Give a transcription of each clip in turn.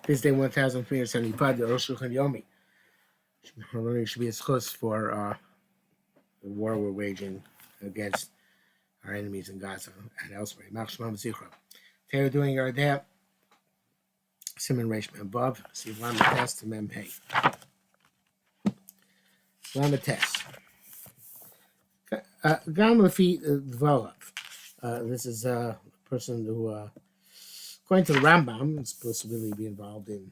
This day 1375, the Arukh HaShulchan Yomi. Learning should be a schus for the war we're waging against our enemies in Gaza and elsewhere. Today we're doing our day. Simon Reish above. See Lama test and Mem Pei. Lama test. Gam Lafi Dvolov. This is a person who, according to the Rambam, is supposed to really be involved in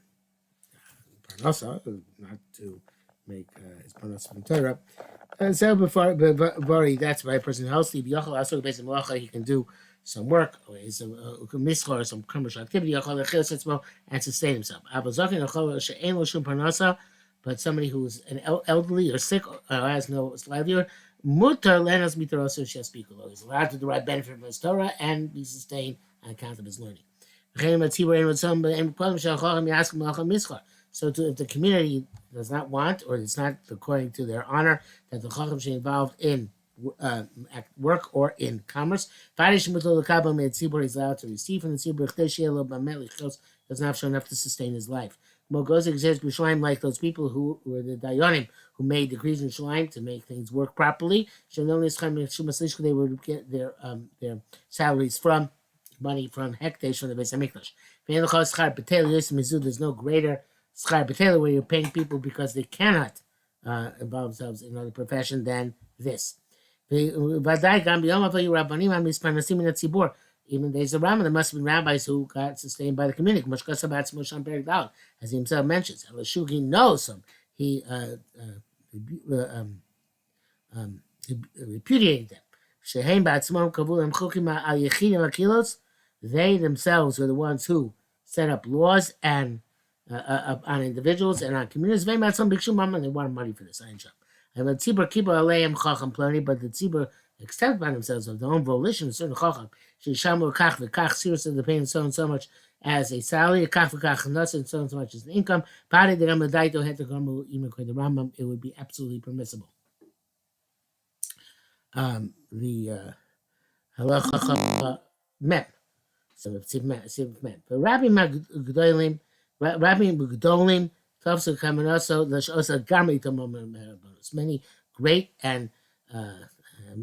Parnasa, not to make his Parnasa from Torah. So before that's why a person healthy, he can do some work, or some commercial activity, and sustain himself. But somebody who's an elderly or sick or has no livelihood, he's allowed to derive benefit from his Torah and be sustained on account of his learning. So if the community does not want, or it's not according to their honor, that the Chacham should be involved in work or in commerce, he's allowed to receive from the tzibur, does not show enough to sustain his life. Like those people who were the Dayanim, who made decrees in Shalim to make things work properly, they would get their salaries from money from Hekdesh from the Beis Hamikdash. There's no greater schar b'tela where you're paying people because they cannot involve themselves in another profession than this. Even there's a Rambam, there must have been rabbis who got sustained by the community, as he himself mentions. He knows him. He repudiated them. They themselves were the ones who set up laws and on individuals and on communities. They wanted money for this. But the tzibur accept by themselves of their own volition a certain chacham. Seriously, they're paying so and so much as a salary, and so and so much as an income. The Rambam, it would be absolutely permissible. The halacha mem. So mem. But Rabbi Magdolim, Tafsu Kamanoso, Lashosa Gami Tomom.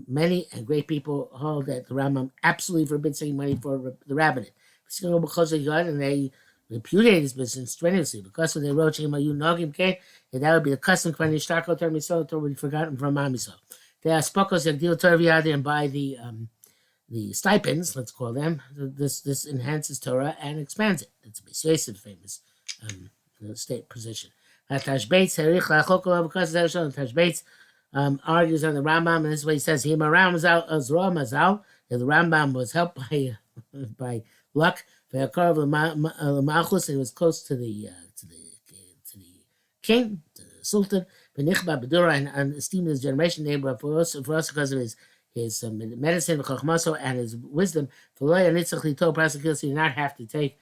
Many great people hold that the Rambam absolutely forbids taking money for the rabbinate. And they repudiate his business strenuously because when they wrote that would be the custom when Yishtako Torah Miso, Torah would be forgotten from Mamiso. They are spokos that deal Torah and buy the stipends, let's call them. This enhances Torah and expands it. It's a persuasive, famous state position. Tash Bates argues on the Rambam, and this is what he says. The Rambam was helped by luck. And he was close to the king, to the sultan, and esteemed his generation neighbor for us because of his medicine, and his wisdom. So you do not have to take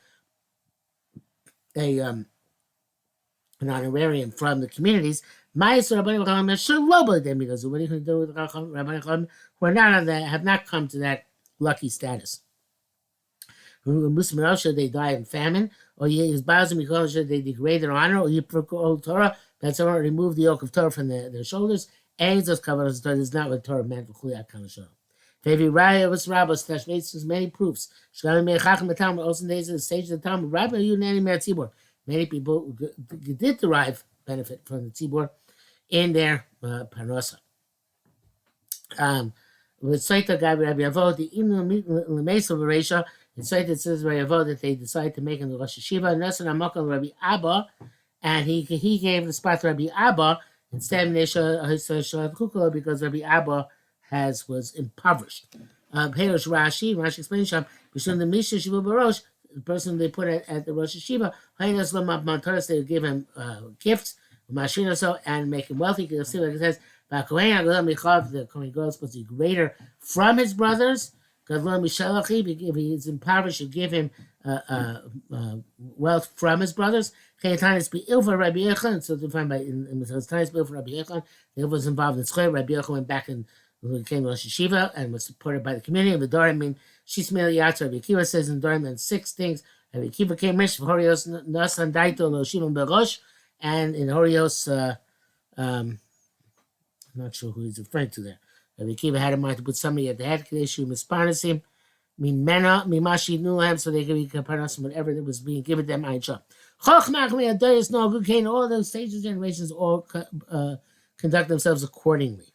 an honorarium from the communities. What are you going to do with who are not have not come to that lucky status? They die in famine, or they degrade their honor, or you proclaim Torah, that someone remove the yoke of Torah from their shoulders. Angels cover us, is not what Torah meant. There's many proofs. Many people did derive benefit from the tzibur in their parnasa. With Saita Gabi Rabbi Avo, the in Saita it says Rabbi Avo that they decided to make him the Rosh Hashiva. Nasan Amakal Rabbi Abba, and he gave the spot to Rabbi Abba instead of Nesha because Rabbi Abba was impoverished. Perish Rashi explains the Misha Shiva Barosh, the person they put at the Rosh Hashiva, they would give him gifts, and make him wealthy. Because see what it says, the Kohen Gadol is supposed to be greater from his brothers. If he's impoverished, you give him wealth from his brothers. So defined by in Tanis Bill for Rabbi Yechon, he was involved in Tzchoy. Rabbi Yechon went back and became Rosh Hashiva and was supported by the community. And the Dorim, Shismei Yatz, Rabbi Akiva says in Dorim, and 6 things Rabbi Kiva came rich Horios Nasan Daito Lo Shimon Berosh, and in Horios, I'm not sure who he's referring to there. Rabbi Kiva had in mind to put somebody at the head, Kadeshu Mispanasim, Mimena, Mimashi Nulam, so they could be Kaparnasim, whatever that was being given them, Ain Shah. Chochmachmi Adayas No Good Cain, all those stages, generations all conduct themselves accordingly.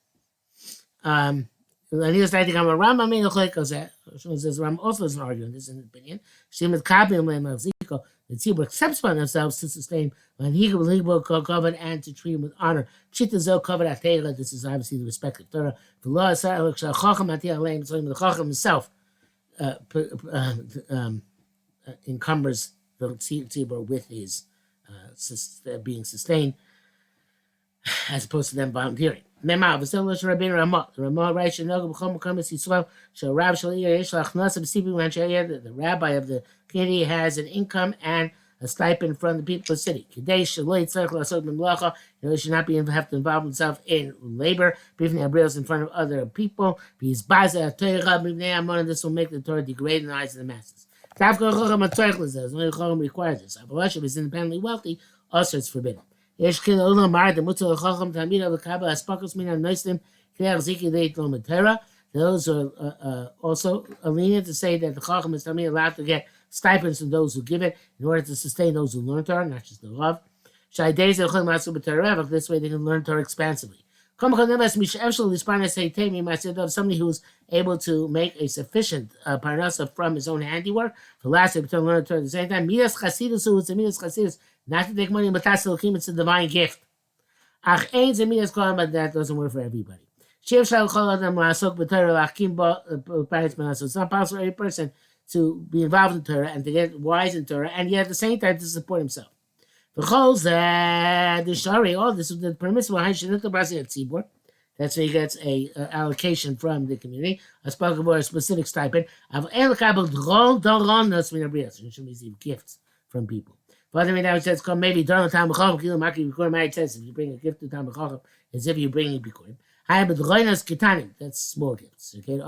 And he was like, I'm a Ram, I mean, says Ram also is an argument, this is an opinion. Shimon Kabim Lam of Ziko, the Tzibur accepts by themselves to sustain when he will covered and to treat him with honor. Chitazo covered at Taylor, this is obviously the respect of Torah. The law is Chacham Atiyah Lane, so the Chacham himself encumbers the tzibur with his being sustained, as opposed to them volunteering. The rabbi of the community has an income and a stipend from the people of the city. He should not have to involve himself in labor, in front of other people. This will make the Torah degrade in the eyes of the masses. Only Chacham requires this. If is independently wealthy, also it's forbidden. Those are also lenient to say that the Chacham is allowed to get stipends from those who give it in order to sustain those who learn Torah, not just the Rav. This way they can learn Torah expansively. Somebody who's able to make a sufficient parnasa from his own handiwork, for last to learn Torah at the same time. Midas chasidus, not to take money, but it's a divine gift. But that doesn't work for everybody. It's not possible for every person to be involved in Torah and to get wise in Torah, and yet at the same time to support himself. The shari, all this is the permissible. That's where he gets a allocation from the community, a specific stipend. You should receive gifts from people. But I mean, that says maybe if you bring a gift to Tam Chacham, as if you're bringing Bikurim. That's small gifts. Okay,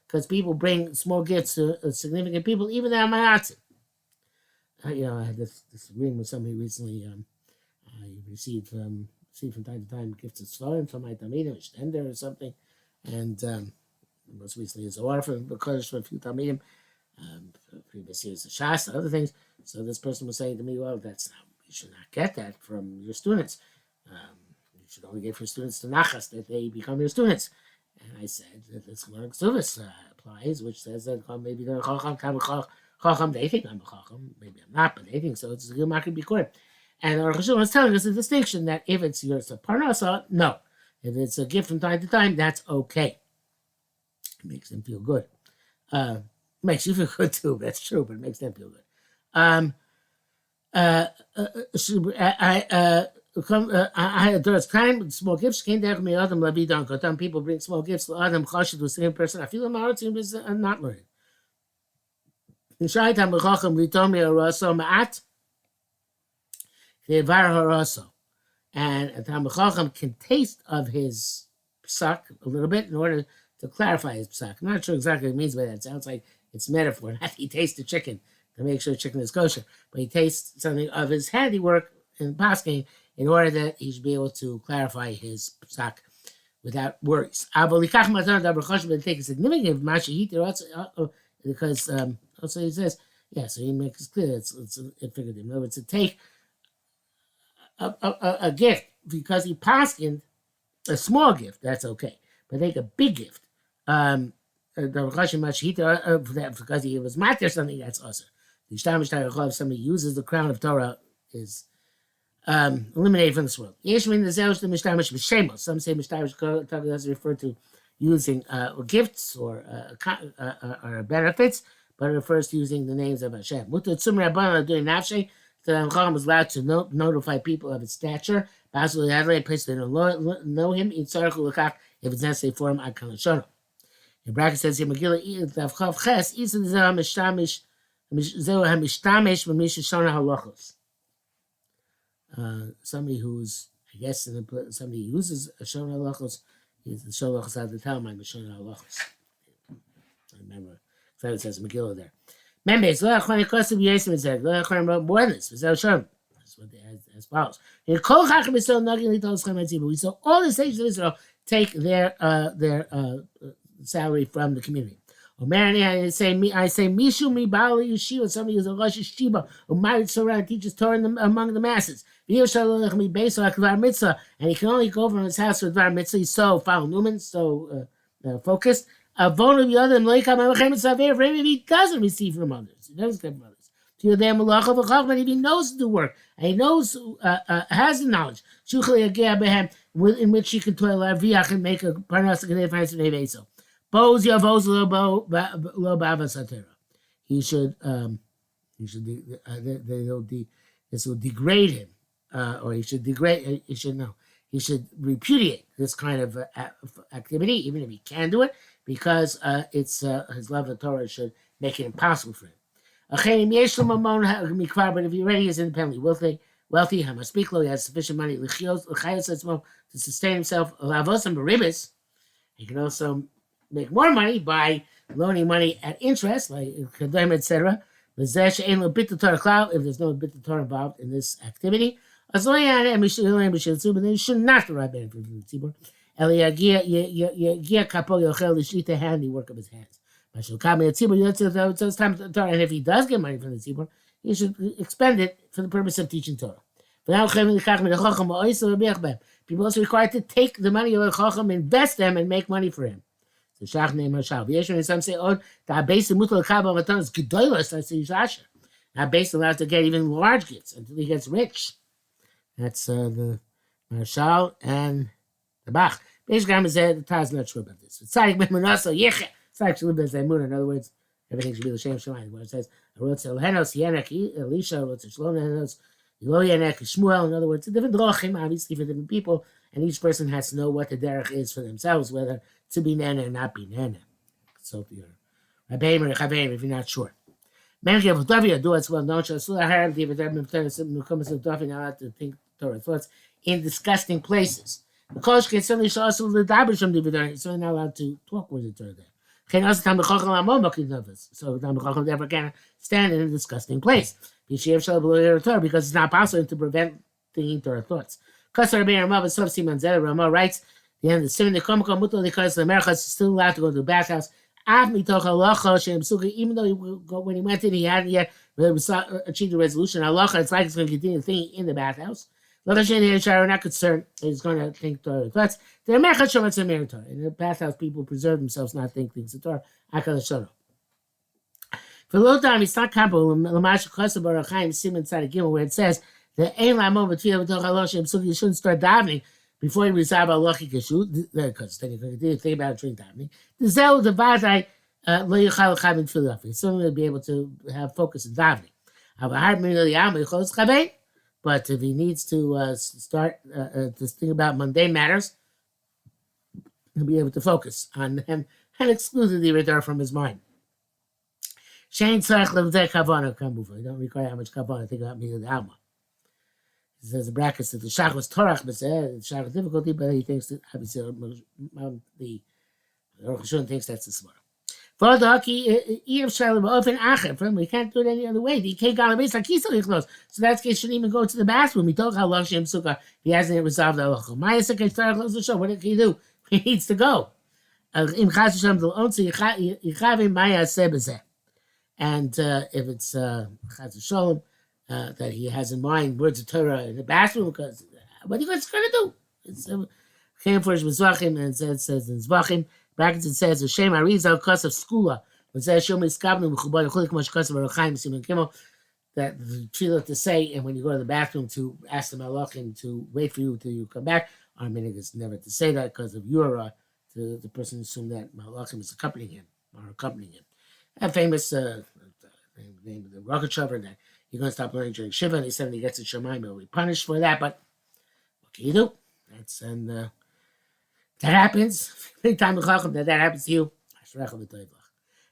because people bring small gifts to significant people, even the Amaratsim. I had this agreement with somebody recently. I received from time to time gifts of Svarim from my Talmidim, Shtender or something, and most recently is a war from Kodesh for a few Talmidim, previous years of Shas, other things. So this person was saying to me, well, you should not get that from your students. You should only get from students to Nachas, that they become your students. And I said that this Gemara Ksuvos applies, which says that maybe they're Chacham, they think I'm a Chacham, maybe I'm not, but they think so. It's a Gilmak Bikurim. And Arukh HaShulchan was telling us a distinction that if it's yours a parnasa, no. If it's a gift from time to time, that's okay. It makes them feel good. Makes you feel good too, that's true, but it makes them feel good. I had time small gifts came there from me. Adam Lavidan Kotam. People bring small gifts. Adam Chashid was the same person. I feel I'm not learning. In Shaitam B'Chacham Litomi Araso Ma'at Devar Haraso, and Tam Chacham can taste of his psak a little bit in order to clarify his psak. I'm not sure exactly what it means by that. It sounds like it's metaphor. Not he tastes the chicken to make sure the chicken is kosher, but he tastes something of his handiwork in pasking in order that he should be able to clarify his psak without worries. But take a significant because also he says, so he makes it clear it's figurative. In other words, to take a gift because he paskined a small gift, that's okay. But take a big gift, because he was matter something, that's also. If somebody uses the crown of Torah, is eliminated from this world. Some say Mishtamish doesn't refer to using gifts or benefits, but it refers to using the names of Hashem. The Chacham is allowed to notify people of his stature. Place they don't know him. If it's necessary for him, in bracket says here, Megillah somebody who's, I guess, somebody who uses a Shon HaLachos, is the Shon HaLachos out of the Talmud, the Shon HaLachos. I remember So it says Megillah there. Members, Lo Achron Kosev Yosem Zeh. Lo Achron wrote more than this. That's what they as follows. In Kol Chacham Yisrael Nagin Litos Chem Etzibur. We saw all the sages of Israel take their salary from the community. I say Mishu mi Bali Yeshiva. Somebody who's a Rosh Yeshiva who married Torah and teaches Torah among the masses. And he can only go from his house for Dvar Mitzvah. He's so Newman, so focused. For him, if he doesn't receive from others, he doesn't get from others. If he knows to do work and he knows has the knowledge, in which he can toil and make a parnas and this will degrade him, or he should degrade. He should repudiate this kind of activity, even if he can do it, because it's his love of Torah should make it impossible for him. But if he already is independently wealthy, he has sufficient money to sustain himself. He can also make more money by loaning money at interest, like Kedem, etc. If there's no bit of Torah involved in this activity, but then you should not derive benefit from the tzibur. The handiwork of his hands. And if he does get money from the tzibur, he should expend it for the purpose of teaching Torah. People also required to take the money of the chacham, invest them, and make money for him. So Shach name Hashal. Some say, "Oh, the base of mutal kabel matan is gedolos." That's the Yishasha. That base allows to get even large gifts until he gets rich. That's the Marshal and the Bach. Basically, the Taz not sure about this. Tzadik ben Manasseh Yeche. Tzadik should live as Emunah. In other words, everything should be the same Shemayim. Where it says, "Arutz Elhenos Yenek Elisha, Arutz Shlom Elhenos Yelo Yenek Shmuel." In other words, different drachim, obviously for different people, and each person has to know what the derech is for themselves, whether to be nana or not be nana. So if you're Rabbeim or Chaveim, if you're not sure. Many of Davi do as well known. Shasul Harab David Davi now have to think Torah thoughts in disgusting places. The coach can certainly show us the Dabisham David. He's certainly not allowed to talk with the Torah there. So the never can stand in a disgusting place because it's not possible to prevent thinking Torah thoughts. Rama writes the end of the Simon the because the Americans is still allowed to go to the bathhouse. Even though when he went in, he hadn't yet achieved the resolution. Allah, it's like he's going to continue thinking in the bathhouse. We're not concerned that he's going to think Torah thoughts. In the bathhouse, people preserve themselves not think things of Torah. For a little time, it's not comparable. Where it says that you shouldn't start davening before you resolve halachic issue, because then you're going to think about it during davening. It's something to be able to have focus in davening. But if he needs to start to think about mundane matters, he'll be able to focus on them and exclude the radar from his mind. Shane Tzarech Levdei Kavana Kamuva. You don't require how much Kavana. Think about me the Alma. He says the brackets that the Shach was Torach, but the Shach is difficulty, but he thinks that obviously the Arukh HaShulchan thinks that's the smart. For the hockey, we can't do it any other way. So that's case shouldn't even go to the bathroom. He told how long Shem Sukkah he hasn't resolved the halacha. What did he do? He needs to go. And if it's Chaz Shalom that he has in mind words of Torah in the bathroom, because what are you guys going to do? It's came for Zvachim, and it says in Zvachim. Brackets it says the Shem Arizal Kosov Skula. It says Shom Iskabnu Mechubad Chulik Mosh Kosov Aruchaim Simon Kimmel. That the tefillah to say, and when you go to the bathroom to ask the malachim to wait for you till you come back. Our minhag is never to say that because of your the person assumed that malachim is accompanying him. A famous name of the rocket shover that you're going to stop learning during Shiva, and he said when he gets to Shemaim he'll be punished for that. But what can you do? That's that happens. Every time that happens to you,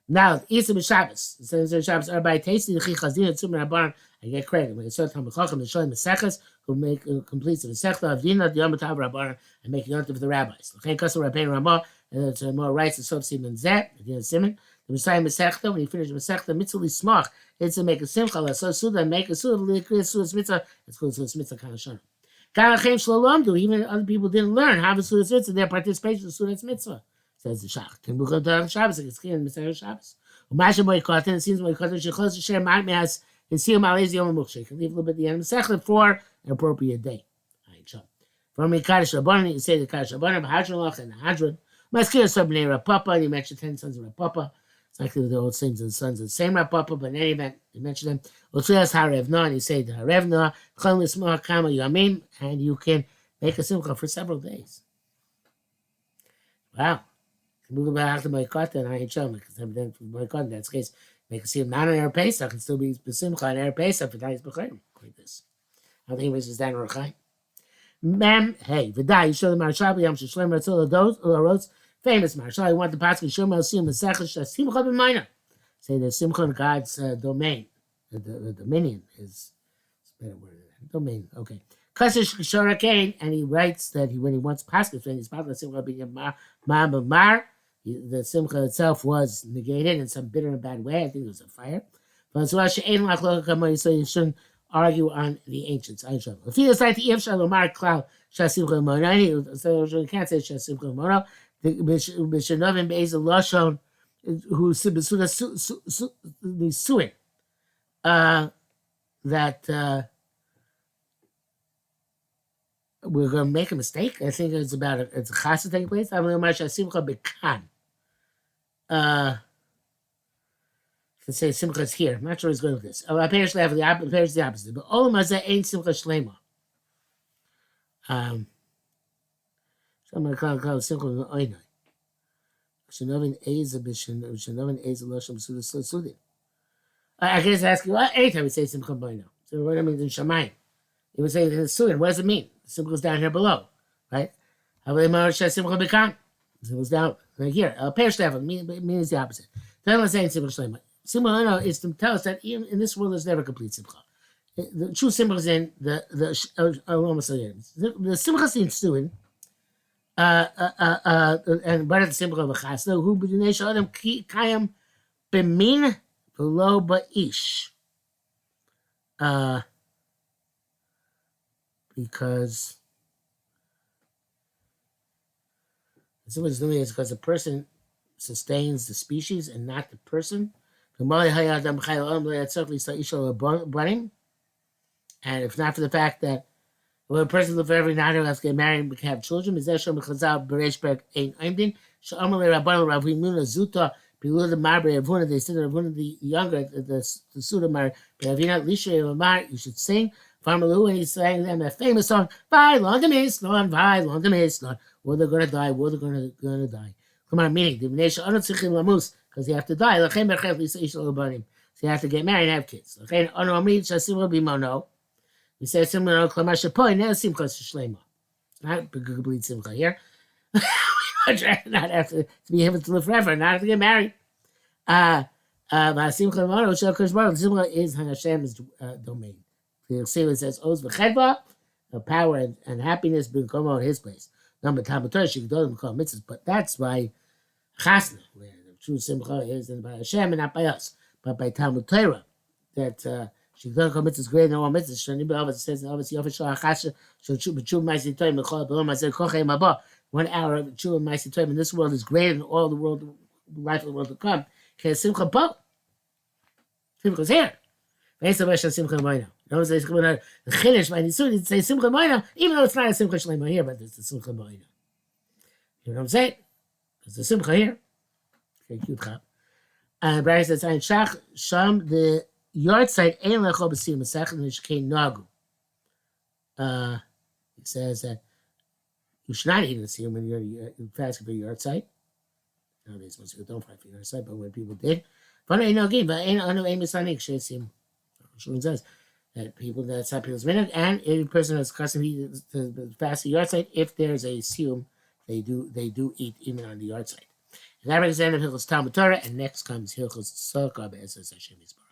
now Isa b'Shabbos. It says Shabbos are by tasting the Chazin and Tzumar Rabban. I get credit when it's certain Tam Chacham and showing the Sechas who completes the Sechta of Dina the Yom Tav Rabban and make yontif of the rabbis. Okay, Kasser Rabbein Ramah and it's more rights and Sof Simon Zet again Simon The Messiah Masechta, when he finished Masechta, mitzvah lismach, it's to make a simcha, so suda, make a suda, suda's mitzvah, it's called suda's mitzvah kanashana. Galachem shalom, even other people didn't learn how to suda's mitzvah, their participation in suda's mitzvah, says the Shach. Can we go to Shabbos, it's clear in the Messiah Shabbos. Umasha Moikotin, it seems Moikotin, Shechos, Shem, Ma'as, and Siyam Alez Yom Mukshik, can leave a little bit at the end of Masechta for an appropriate day. From the Kaddish Rabbanan, you say the Kaddish Rabbanan, Hadron and Hadron. Maskir Sabnei Rapapa, and you mentioned 10 sons of Rapapa. It's likely the old sons and sons of the same Rapapa, but in any event, you mentioned them. Otzias Harevna, and you say the Harevna, Chol Lismach Kama Yamim, and you can make a simcha for several days. Wow. Move back to Moikata and Ayin Shalom, because then for Moikata, in that case, make a simcha not on Erev Pesach, can still be simcha on Erev Pesach for Dais B'chayim, like this. I think this is Dan Rochai. Mem, hey, V'dai, you show the Marshal, Yam Shishlem Ratzol Aros, famous Marshal, you want the Pasuk, Shom Elsim, the Sechel, Simcha B'Mayna. Say the Simcha in God's domain. The dominion is a better word than that. Domain, okay. Kasish Shorakain, and he writes that when he wants Pasuk, when he's Pasuk, Simcha B'Mar, the Simcha itself was negated in some bitter and bad way. I think it was a fire. But so you shouldn't argue on the ancients. I shall. If you decide to Shalomar Cloud Shasimcha Mono, so you can't say Shasimcha Mono. The Mishanovim Be'ez Lashon, who the suing that we're going to make a mistake. I think it's about it's a chassid taking place. I'm going to Shasimcha Bekan. To say simcha is here. I'm not sure he's going with this. Appears the opposite. But all mazeh ain't simcha shlema. Someone call simcha oinai. Shenovin eza b'shenovin eza losham sudim. I guess ask you, well, anytime we say simcha boino. So what I mean in Shamayim. You would say sudim. What does it mean? Simcha is down here below, right? Simcha bekan. Simcha's down right here. Appears means the opposite. Then let's say simcha shlema. Simcha is to tell us that even in this world there's never complete simcha. The true simcha is in the simcha is in stewing, and but the simcha of a chasna who b'dinei shalom kayam b'min v'lo ba'ish, because the simcha is doing is because the person sustains the species and not the person. And if not for the fact that when a person lives forever, not has to get married and have children, is there Shom Chazal Bereshberg Ein Oimdin? Sha'amale Rabban Rav Himuna Zuta below the Marbre Ravuna. They said Ravuna the younger, the Suda Mar Ravina Lisha Lamar. You should sing. Farmalu, and he sang them a famous song. Vai long the Mislon, vai long the Mislon. Well, they're gonna die. Well, they're gonna die. Come on, meaning the nation Anot Sichim Lamus. Because you have to die. So you have to get married and have kids. We say similar to Klamashapoy, now Simcha Shlema. Not complete Simcha here. We would rather not have to be able to live forever, not have to get married. Simcha is Hashem's domain. The Sefer says, Oz v'chedva, the power and happiness become on his place. Number Talmud Torah, she don't call mitzvahs, but that's why Chasna, where true simcha is by Hashem and not by us, but by Talmud Torah. That Shigdon Kol Mitzvah is greater than all mitzvahs. Shani B'Av says obviously Yofa Shal Hachasha Shal B'Tshuva Ma'aseh Torah Mechol B'Lo Ma'aseh Kochei Mabah. 1 hour of B'Tshuva Ma'aseh Torah in this world is greater than all the world, life of the world to come. Because Simcha Bo, Simcha's here. Simcha Moina. No one says the Chiddush by Nisun. It says Simcha Moina, even though it's not a Simcha Shlema here, but it's the Simcha Moina. You know what I'm saying? It's the Simcha here. Okay, cute chap. Barry says, "I shach sham the yard site ein lecho b'siyum masach nishkein nagu." It says that you should not eat in the siyum when you're fasting for your yard site. Nowadays, most people don't fast for your yard site, but when people did, but ain't no game. But ain't anu ain't misanik shesiyum. Shulchan says that people that's not people's minute, and every person that's custom to fast the yard site, if there's a siyum, they do eat even on the yard site. And that brings the end of Hilchos Talmud Torah, and next comes Hilchos Sukkah Be'ezus Hashem Yisbarach.